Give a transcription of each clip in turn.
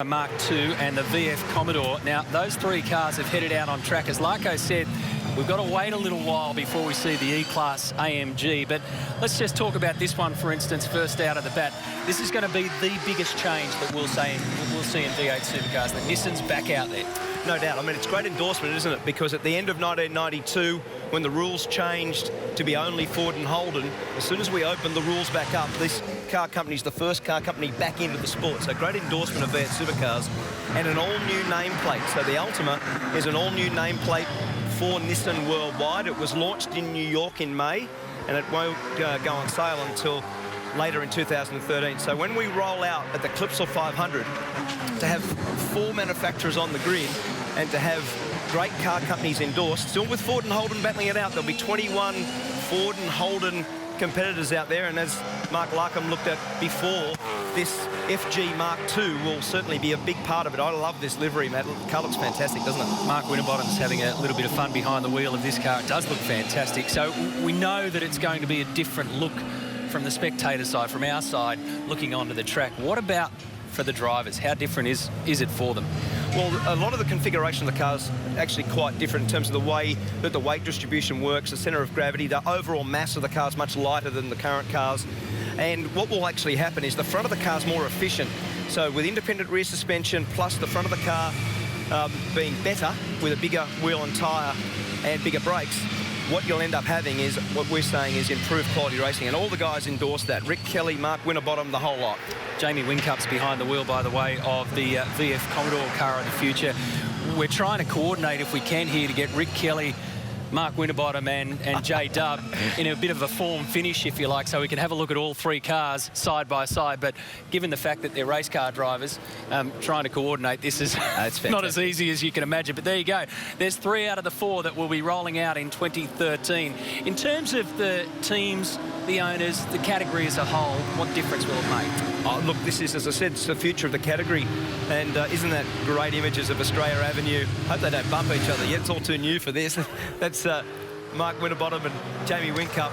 Mark II and the VF Commodore. Now, those three cars have headed out on track. As Larko said, we've got to wait a little while before we see the E-Class AMG. But let's just talk about this one, for instance, first out of the bat. This is going to be the biggest change that we'll see in V8 supercars, that Nissan's back out there. No doubt. I mean, it's great endorsement, isn't it? Because at the end of 1992, when the rules changed to be only Ford and Holden, as soon as we opened the rules back up, this car company's the first car company back into the sport. So great endorsement of V8 supercars and an all-new nameplate. So the Ultima is an all-new nameplate for Nissan worldwide. It was launched in New York in May, and it won't go on sale until later in 2013. So when we roll out at the Clipsal 500, to have 4 manufacturers on the grid and to have great car companies endorsed, still with Ford and Holden battling it out, there'll be 21 Ford and Holden competitors out there, and as Mark Larkham looked at before, this FG Mark II will certainly be a big part of it. I love this livery, Matt. The car looks fantastic, doesn't it? Mark Winterbottom's having a little bit of fun behind the wheel of this car. It does look fantastic. So we know that it's going to be a different look from the spectator side, from our side, looking onto the track. What about for the drivers? How different is it for them? Well, a lot of the configuration of the car's actually quite different in terms of the way that the weight distribution works, the centre of gravity, the overall mass of the car is much lighter than the current cars. And what will actually happen is the front of the car's more efficient. So with independent rear suspension, plus the front of the car being better with a bigger wheel and tyre and bigger brakes, what you'll end up having is, what we're saying is, improved quality racing. And all the guys endorse that. Rick Kelly, Mark Winterbottom, the whole lot. Jamie Whincup's behind the wheel, by the way, of the VF Commodore car of the future. We're trying to coordinate, if we can, here to get Rick Kelly, Mark Winterbottom and J Dub in a bit of a form finish, if you like, so we can have a look at all three cars side by side. But given the fact that they're race car drivers, trying to coordinate this is not as easy as you can imagine. But there you go. There's 3 out of the 4 that will be rolling out in 2013. In terms of the teams, the owners, the category as a whole, what difference will it make? Oh, look, this is, as I said, it's the future of the category. And isn't that great images of Australia Avenue? Hope they don't bump each other yet. It's all too new for this. That's Mark Winterbottom and Jamie Whincup,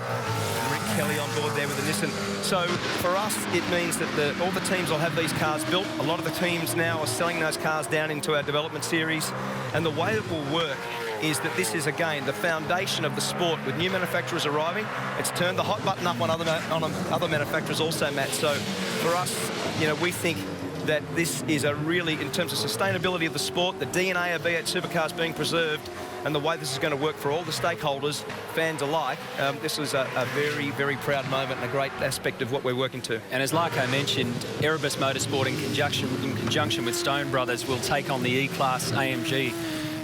Rick Kelly on board there with the Nissan. So for us, it means that all the teams will have these cars built. A lot of the teams now are selling those cars down into our development series. And the way it will work is that this is, again, the foundation of the sport. With new manufacturers arriving, it's turned the hot button up on other manufacturers also, Matt. So for us, you know, we think that this is a really, in terms of sustainability of the sport, the DNA of V8 supercars being preserved, and the way this is going to work for all the stakeholders, fans alike, this was a very, very proud moment and a great aspect of what we're working to. And as Larko mentioned, Erebus Motorsport in conjunction with Stone Brothers will take on the E-Class AMG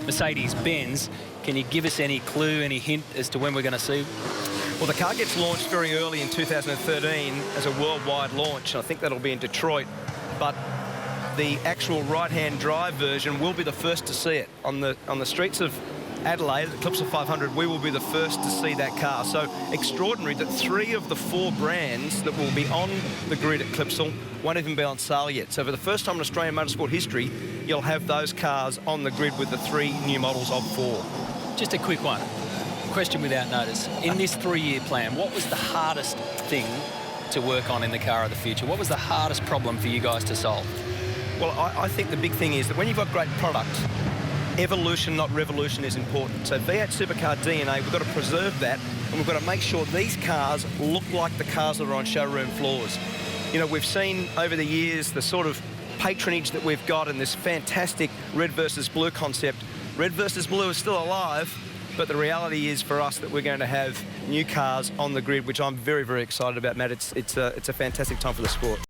Mercedes-Benz. Can you give us any clue, any hint as to when we're going to see? Well, the car gets launched very early in 2013 as a worldwide launch. I think that'll be in Detroit, but the actual right-hand drive version will be the first to see it on the streets of Adelaide, the Clipsal 500. We will be the first to see that car. So extraordinary that 3 of the 4 brands that will be on the grid at Clipsal won't even be on sale yet. So for the first time in Australian motorsport history, you'll have those cars on the grid with the 3 new models of 4. Just a quick one. Question without notice. In this 3-year plan, what was the hardest thing to work on in the car of the future? What was the hardest problem for you guys to solve? Well, I think the big thing is that when you've got great product, evolution, not revolution, is important. So V8 supercar DNA, we've got to preserve that, and we've got to make sure these cars look like the cars that are on showroom floors. You know, we've seen over the years the sort of patronage that we've got in this fantastic red versus blue concept. Red versus blue is still alive, but the reality is for us that we're going to have new cars on the grid, which I'm very, very excited about, Matt. It's a fantastic time for the sport.